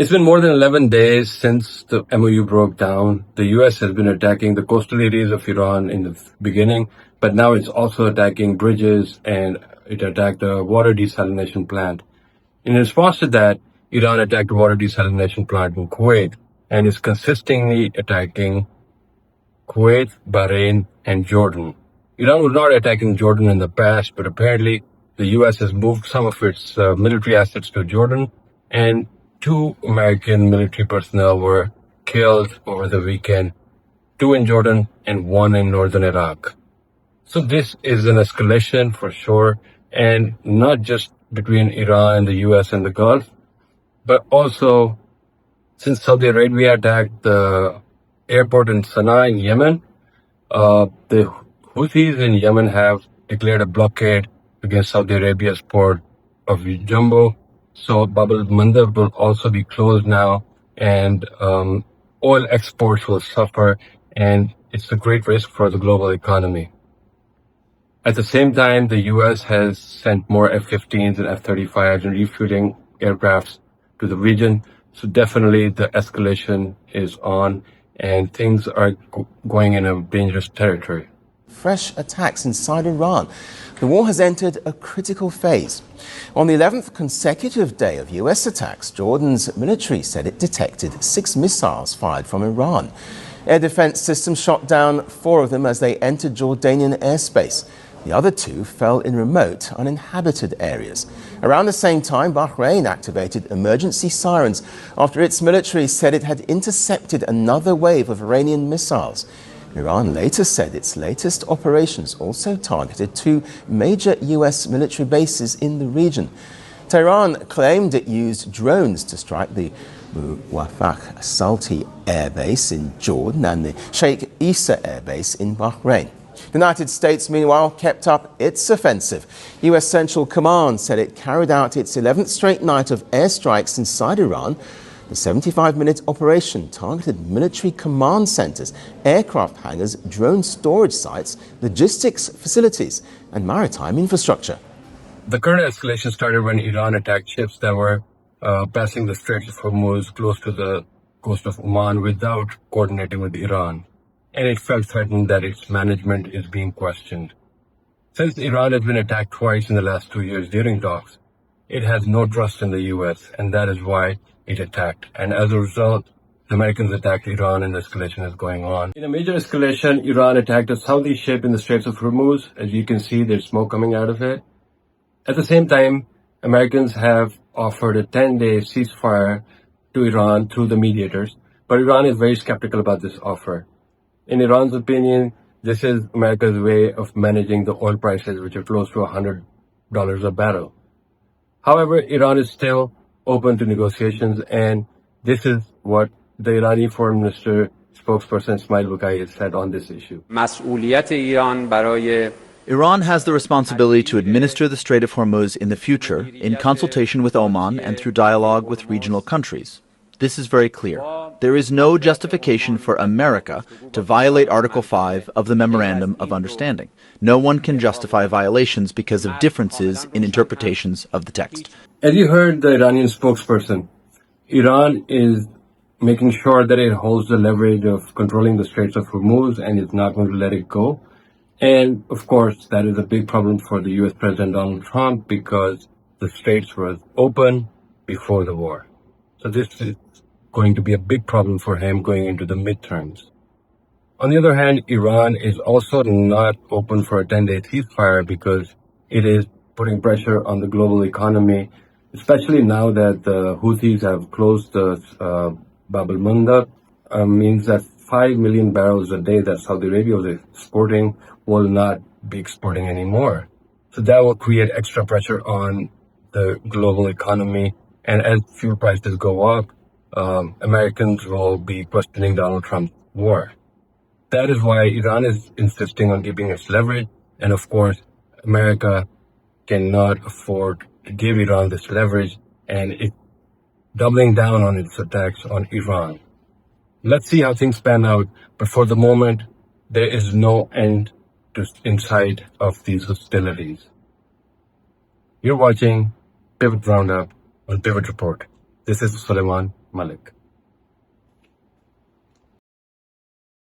It's been more than 11 days since the MOU broke down. The US has been attacking the coastal areas of Iran in the beginning, but now it's also attacking bridges and it attacked a water desalination plant. In response to that, Iran attacked a water desalination plant in Kuwait and is consistently attacking Kuwait, Bahrain, and Jordan. Iran was not attacking Jordan in the past, but apparently the US has moved some of its military assets to Jordan, and 2 American military personnel were killed over the weekend, 2 in Jordan and 1 in northern Iraq. So this is an escalation for sure, and not just between Iran, the US, and the Gulf, but also since Saudi Arabia attacked the airport in Sana'a in Yemen, the Houthis in Yemen have declared a blockade against Saudi Arabia's port of Jumbo. So Bab al-Mandab will also be closed now, and oil exports will suffer, and it's a great risk for the global economy. At the same time, the US has sent more F-15s and F-35s and refueling aircrafts to the region. So definitely the escalation is on, and things are going in a dangerous territory. Fresh attacks inside Iran. The war has entered a critical phase. On the 11th consecutive day of US attacks, Jordan's military said it detected 6 missiles fired from Iran. Air defense systems shot down 4 of them as they entered Jordanian airspace. The other 2 fell in remote, uninhabited areas. Around the same time, Bahrain activated emergency sirens after its military said it had intercepted another wave of Iranian missiles. Iran later said its latest operations also targeted 2 major US military bases in the region. Tehran claimed it used drones to strike the Muwafaq Salti air base in Jordan and the Sheikh Issa air base in Bahrain. The United States, meanwhile, kept up its offensive. US Central Command said it carried out its 11th straight night of airstrikes inside Iran. The 75-minute operation targeted military command centers, aircraft hangars, drone storage sites, logistics facilities, and maritime infrastructure. The current escalation started when Iran attacked ships that were passing the Straits of Hormuz close to the coast of Oman without coordinating with Iran. And it felt threatened that its management is being questioned. Since Iran has been attacked twice in the last 2 years during talks, it has no trust in the US, and that is why it attacked. And as a result, the Americans attacked Iran and the escalation is going on. In a major escalation, Iran attacked a Saudi ship in the Straits of Hormuz. As you can see, there's smoke coming out of it. At the same time, Americans have offered a 10-day ceasefire to Iran through the mediators, but Iran is very skeptical about this offer. In Iran's opinion, this is America's way of managing the oil prices, which are close to $100 a barrel. However, Iran is still open to negotiations, and this is what the Iranian Foreign Minister spokesperson Ismail Bukai said on this issue. Iran has the responsibility to administer the Strait of Hormuz in the future in consultation with Oman and through dialogue with regional countries. This is very clear. There is no justification for America to violate Article 5 of the Memorandum of Understanding. No one can justify violations because of differences in interpretations of the text. As you heard the Iranian spokesperson, Iran is making sure that it holds the leverage of controlling the Straits of Hormuz and is not going to let it go. And of course, that is a big problem for the US President Donald Trump because the Straits were open before the war. So this is going to be a big problem for him going into the midterms. On the other hand, Iran is also not open for a 10-day ceasefire because it is putting pressure on the global economy, especially now that the Houthis have closed the Bab al-Mandab. Means that 5 million barrels a day that Saudi Arabia was exporting will not be exporting anymore. So that will create extra pressure on the global economy. And as fuel prices go up, Americans will be questioning Donald Trump's war. That is why Iran is insisting on keeping its leverage. And of course, America cannot afford to give Iran this leverage, and it's doubling down on its attacks on Iran. Let's see how things pan out. But for the moment, there is no end in sight of these hostilities. You're watching Pivot Roundup on Pivot Report. This is Sulaiman, Malik.